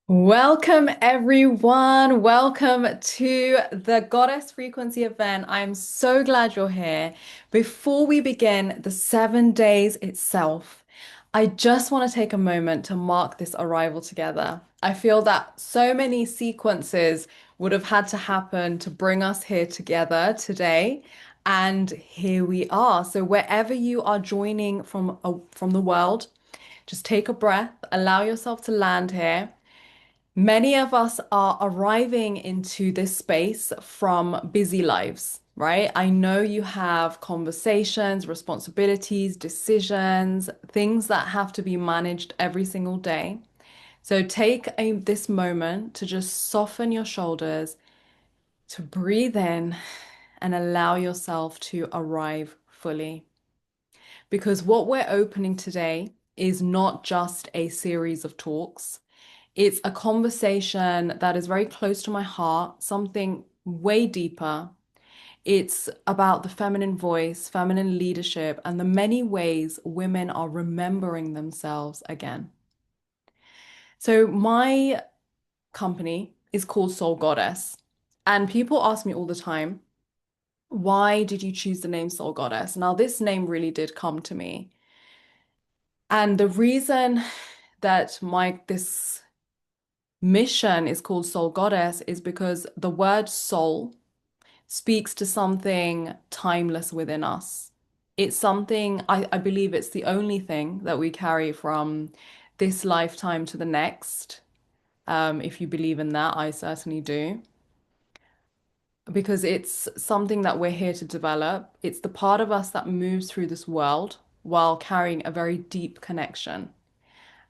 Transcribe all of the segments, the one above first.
Welcome, everyone. Welcome to the Goddess Frequency event. I'm so glad you're here. Before we begin the 7 days itself, I just want to take a moment to mark this arrival together. I feel that so many sequences would have had to happen to bring us here together today. And here we are. So wherever you are joining from the world, just take a breath, allow yourself to land here. Many of us are arriving into this space from busy lives, right? I know you have conversations, responsibilities, decisions, things that have to be managed every single day. So take this moment to just soften your shoulders, to breathe in and allow yourself to arrive fully. Because what we're opening today is not just a series of talks. It's a conversation that is very close to my heart, something way deeper. It's about the feminine voice, feminine leadership, and the many ways women are remembering themselves again. So, my company is called Soul Goddess. And people ask me all the time, why did you choose the name Soul Goddess? Now, this name really did come to me. And the reason that my this mission is called Soul Goddess is because the word soul speaks to something timeless within us. It's something, I believe it's the only thing that we carry from this lifetime to the next. If you believe in that, I certainly do. Because it's something that we're here to develop. It's the part of us that moves through this world while carrying a very deep connection.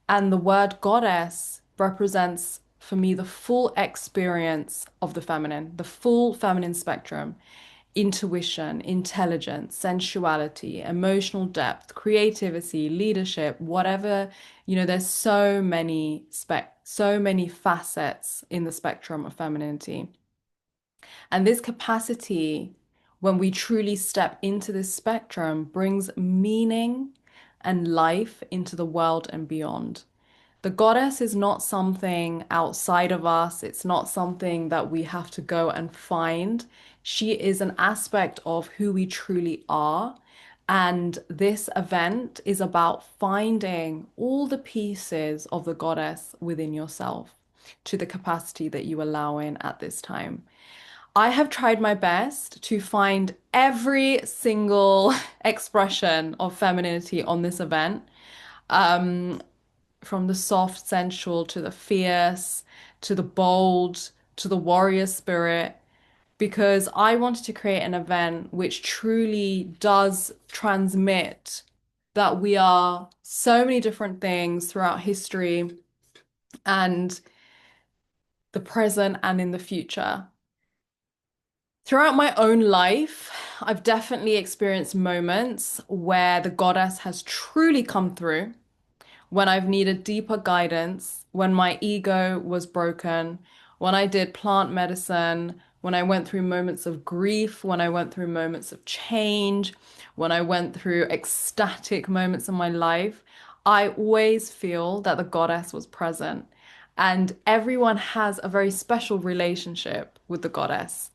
And the word goddess represents for me the full experience of the feminine, the full feminine spectrum, intuition, intelligence, sensuality, emotional depth, creativity, leadership, whatever, there's so many facets in the spectrum of femininity. And this capacity, when we truly step into this spectrum, brings meaning and life into the world and beyond. The goddess is not something outside of us. It's not something that we have to go and find. She is an aspect of who we truly are. And this event is about finding all the pieces of the goddess within yourself to the capacity that you allow in at this time. I have tried my best to find every single expression of femininity on this event. Um, from the soft, sensual to the fierce, to the bold, to the warrior spirit, because I wanted to create an event which truly does transmit that we are so many different things throughout history and the present and in the future. Throughout my own life, I've definitely experienced moments where the goddess has truly come through when I've needed deeper guidance, when my ego was broken, when I did plant medicine, when I went through moments of grief, when I went through moments of change, when I went through ecstatic moments in my life, I always feel that the goddess was present. And everyone has a very special relationship with the goddess.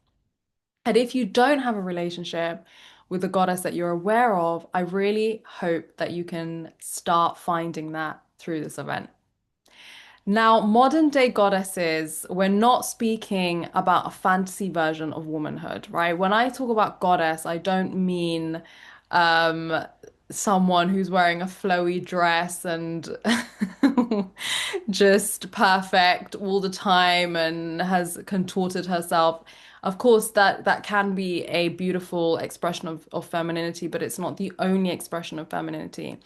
And if you don't have a relationship with the goddess that you're aware of, I really hope that you can start finding that through this event. Now, modern day goddesses, we're not speaking about a fantasy version of womanhood, right? When I talk about goddess, I don't mean um, someone who's wearing a flowy dress and just perfect all the time and has contorted herself. Of course, that can be a beautiful expression of femininity, but it's not the only expression of femininity.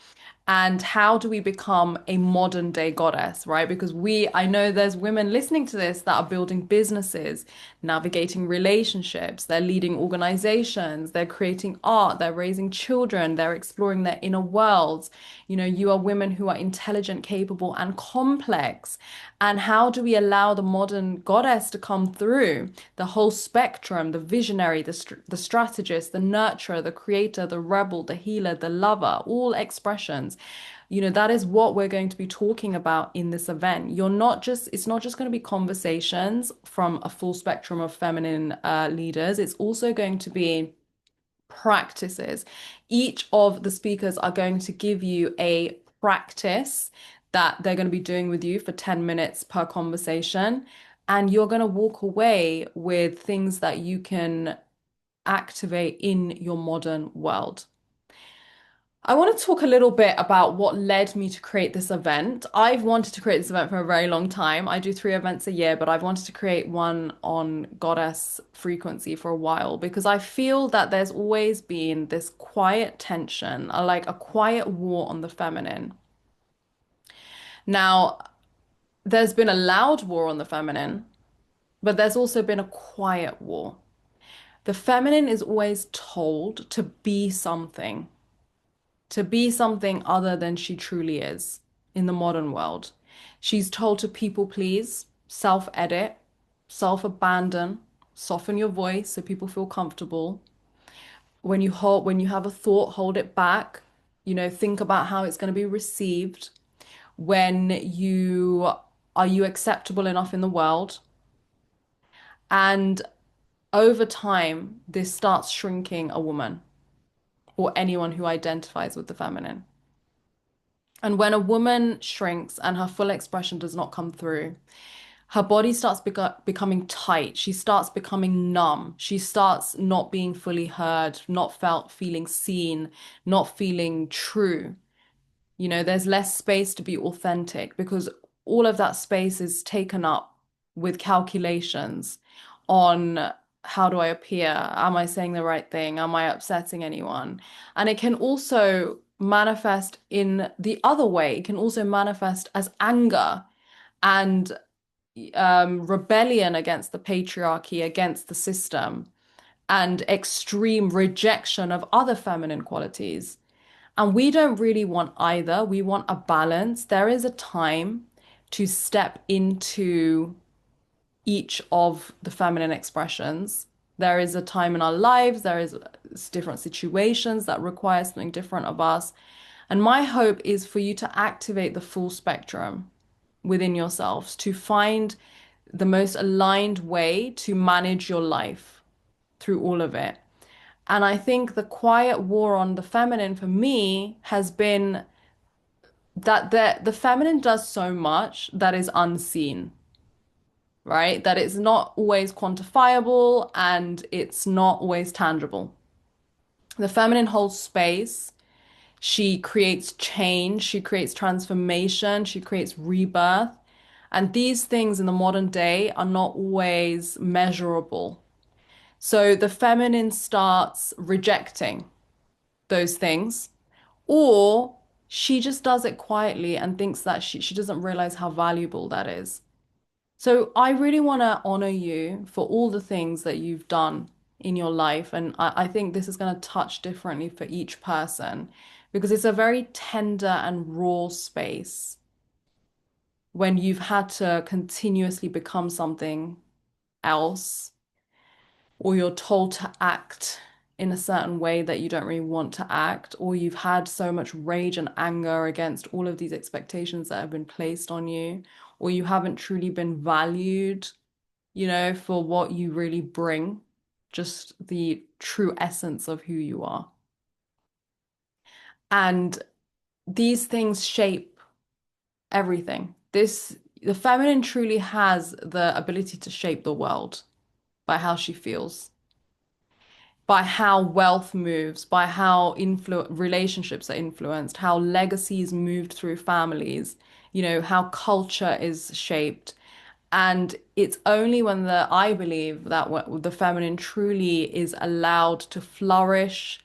And how do we become a modern day goddess, right? Because I know there's women listening to this that are building businesses, navigating relationships, they're leading organizations, they're creating art, they're raising children, they're exploring their inner worlds. You are women who are intelligent, capable, and complex. And how do we allow the modern goddess to come through the whole spectrum, the visionary, the strategist, the nurturer, the creator, the rebel, the healer, the lover, all expressions? That is what we're going to be talking about in this event. It's not just going to be conversations from a full spectrum of feminine leaders. It's also going to be practices. Each of the speakers are going to give you a practice that they're going to be doing with you for 10 minutes per conversation. And you're going to walk away with things that you can activate in your modern world. I want to talk a little bit about what led me to create this event. I've wanted to create this event for a very long time. I do 3 events a year, but I've wanted to create one on goddess frequency for a while because I feel that there's always been this quiet tension, like a quiet war on the feminine. Now, there's been a loud war on the feminine, but there's also been a quiet war. The feminine is always told to be something other than she truly is in the modern world. She's told to people please, self-edit, self-abandon, soften your voice so people feel comfortable. When you have a thought, hold it back. Think about how it's going to be received. When you Are you acceptable enough in the world? And over time, this starts shrinking a woman or anyone who identifies with the feminine. And when a woman shrinks and her full expression does not come through, her body starts becoming tight. She starts becoming numb. She starts not being fully heard, not feeling seen, not feeling true. There's less space to be authentic because all of that space is taken up with calculations on how do I appear? Am I saying the right thing? Am I upsetting anyone? And it can also manifest in the other way. It can also manifest as anger and rebellion against the patriarchy, against the system, and extreme rejection of other feminine qualities. And we don't really want either. We want a balance. There is a time to step into each of the feminine expressions. There is a time in our lives, there is different situations that require something different of us. And my hope is for you to activate the full spectrum within yourselves, to find the most aligned way to manage your life through all of it. And I think the quiet war on the feminine for me has been that the feminine does so much that is unseen, right? That it's not always quantifiable and it's not always tangible. The feminine holds space. She creates change, she creates transformation, she creates rebirth. And these things in the modern day are not always measurable. So the feminine starts rejecting those things, or she just does it quietly and thinks that she doesn't realize how valuable that is. So I really want to honor you for all the things that you've done in your life. And I think this is going to touch differently for each person because it's a very tender and raw space when you've had to continuously become something else or you're told to act in a certain way that you don't really want to act, or you've had so much rage and anger against all of these expectations that have been placed on you, or you haven't truly been valued, for what you really bring, just the true essence of who you are. And these things shape everything. The feminine truly has the ability to shape the world by how she feels, by how wealth moves, by how relationships are influenced, how legacies moved through families, how culture is shaped. And it's only when I believe that the feminine truly is allowed to flourish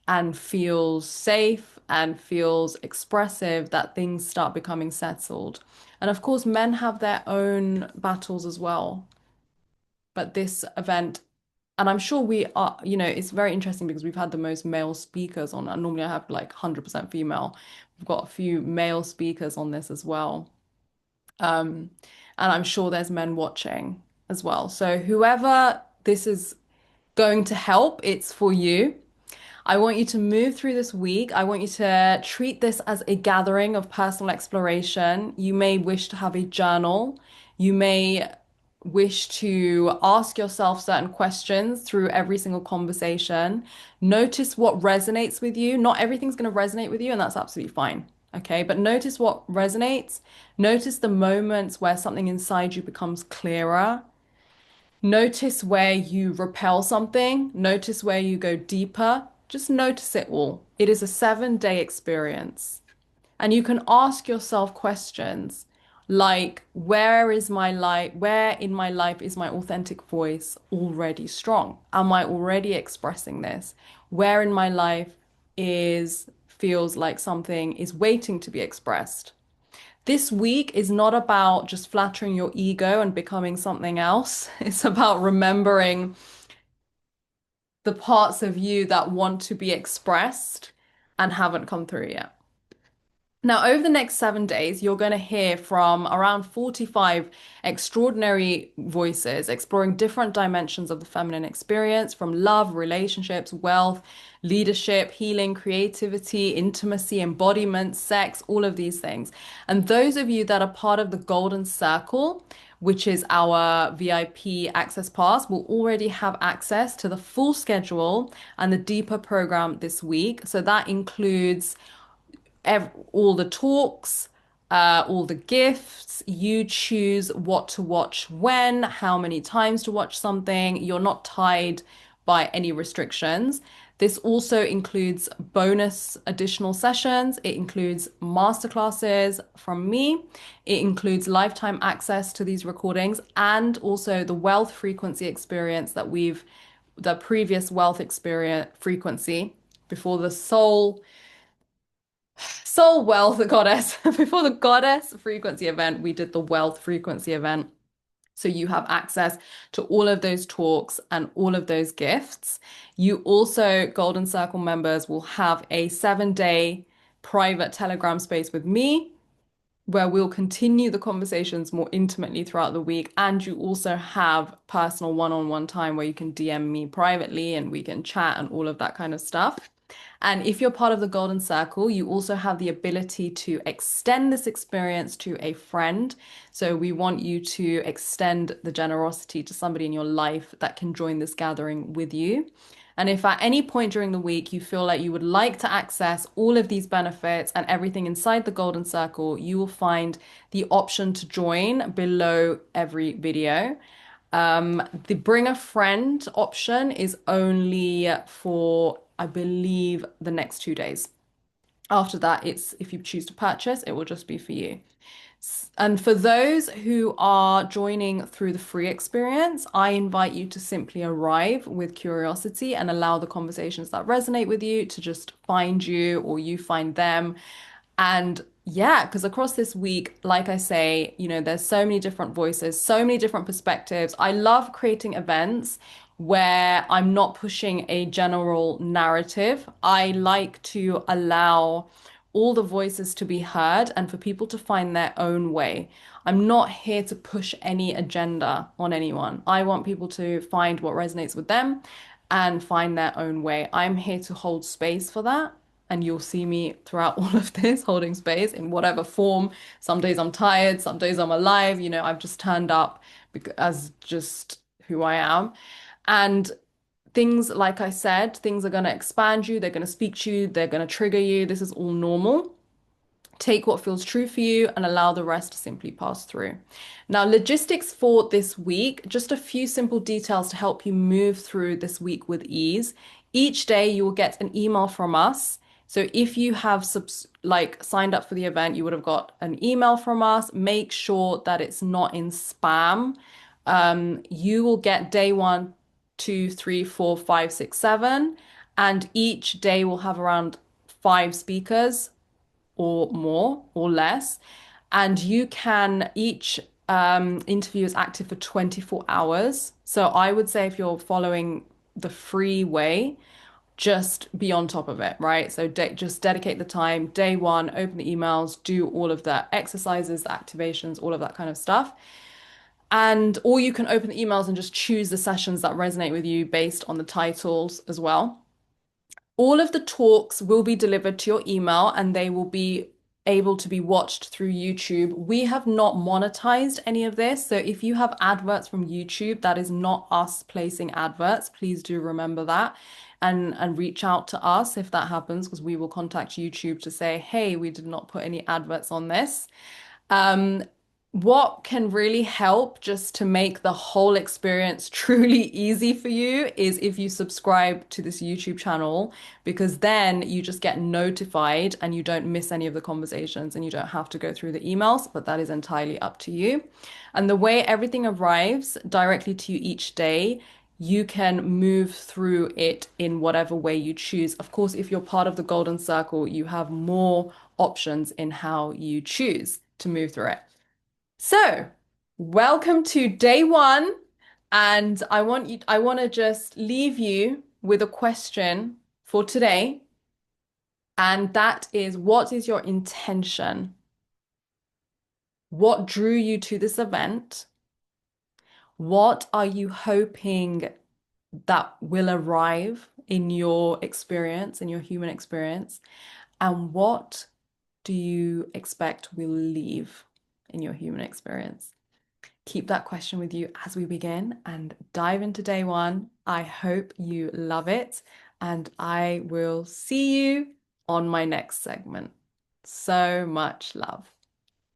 and feels safe and feels expressive that things start becoming settled. And of course, men have their own battles as well. But this event, and I'm sure we are, it's very interesting because we've had the most male speakers on. And normally I have like 100% female. We've got a few male speakers on this as well. Um, and I'm sure there's men watching as well. So whoever this is going to help, it's for you. I want you to move through this week. I want you to treat this as a gathering of personal exploration. You may wish to have a journal. You may wish to ask yourself certain questions through every single conversation. Notice what resonates with you. Not everything's going to resonate with you, and that's absolutely fine. Okay, but notice what resonates. Notice the moments where something inside you becomes clearer. Notice where you repel something. Notice where you go deeper. Just notice it all. It is a 7-day experience. And you can ask yourself questions like, where is my life? Where in my life is my authentic voice already strong? Am I already expressing this? Where in my life is feels like something is waiting to be expressed? This week is not about just flattering your ego and becoming something else. It's about remembering the parts of you that want to be expressed and haven't come through yet. Now, over the next 7 days, you're going to hear from around 45 extraordinary voices exploring different dimensions of the feminine experience from love, relationships, wealth, leadership, healing, creativity, intimacy, embodiment, sex, all of these things. And those of you that are part of the Golden Circle, which is our VIP access pass, will already have access to the full schedule and the deeper program this week. So that includes all the talks, all the gifts. You choose what to watch when, how many times to watch something. You're not tied by any restrictions. This also includes bonus additional sessions. It includes masterclasses from me. It includes lifetime access to these recordings and also the wealth frequency experience the previous wealth experience frequency before the soul wealth goddess. Before the goddess frequency event, we did the wealth frequency event. So you have access to all of those talks and all of those gifts. You also, Golden Circle members, will have a 7-day private Telegram space with me where we'll continue the conversations more intimately throughout the week. And you also have personal one-on-one time where you can DM me privately and we can chat and all of that kind of stuff. And if you're part of the Golden Circle, you also have the ability to extend this experience to a friend. So we want you to extend the generosity to somebody in your life that can join this gathering with you. And if at any point during the week you feel like you would like to access all of these benefits and everything inside the Golden Circle, you will find the option to join below every video. The bring a friend option is only for, I believe, the next 2 days. After that, it's if you choose to purchase, it will just be for you. And for those who are joining through the free experience, I invite you to simply arrive with curiosity and allow the conversations that resonate with you to just find you or you find them. And yeah, because across this week, like I say, there's so many different voices, so many different perspectives. I love creating events where I'm not pushing a general narrative. I like to allow all the voices to be heard and for people to find their own way. I'm not here to push any agenda on anyone. I want people to find what resonates with them and find their own way. I'm here to hold space for that. And you'll see me throughout all of this holding space in whatever form. Some days I'm tired, some days I'm alive. I've just turned up as just who I am. And things, like I said, things are going to expand you, they're going to speak to you, they're going to trigger you. This is all normal. Take what feels true for you and allow the rest to simply pass through. Now, logistics for this week, just a few simple details to help you move through this week with ease. Each day you will get an email from us. So if you have signed up for the event, you would have got an email from us. Make sure that it's not in spam. You will get day 1, 2, 3, 4, 5, 6, 7, and each day will have around 5 speakers or more or less. And you can, each interview is active for 24 hours. So I would say if you're following the free way, just be on top of it, right? So just dedicate the time. Day 1, open the emails, do all of the exercises, the activations, all of that kind of stuff. Or you can open the emails and just choose the sessions that resonate with you based on the titles as well. All of the talks will be delivered to your email and they will be able to be watched through YouTube. We have not monetized any of this. So if you have adverts from YouTube, that is not us placing adverts. Please do remember that and reach out to us if that happens, because we will contact YouTube to say, hey, we did not put any adverts on this. Um, what can really help just to make the whole experience truly easy for you is if you subscribe to this YouTube channel, because then you just get notified and you don't miss any of the conversations and you don't have to go through the emails, but that is entirely up to you. And the way everything arrives directly to you each day, you can move through it in whatever way you choose. Of course, if you're part of the Golden Circle, you have more options in how you choose to move through it. So, welcome to day one. And I want to just leave you with a question for today. And that is, what is your intention? What drew you to this event? What are you hoping that will arrive in your experience, in your human experience? And what do you expect will leave in your human experience? Keep that question with you as we begin and dive into day one. I hope you love it, and I will see you on my next segment. So much love.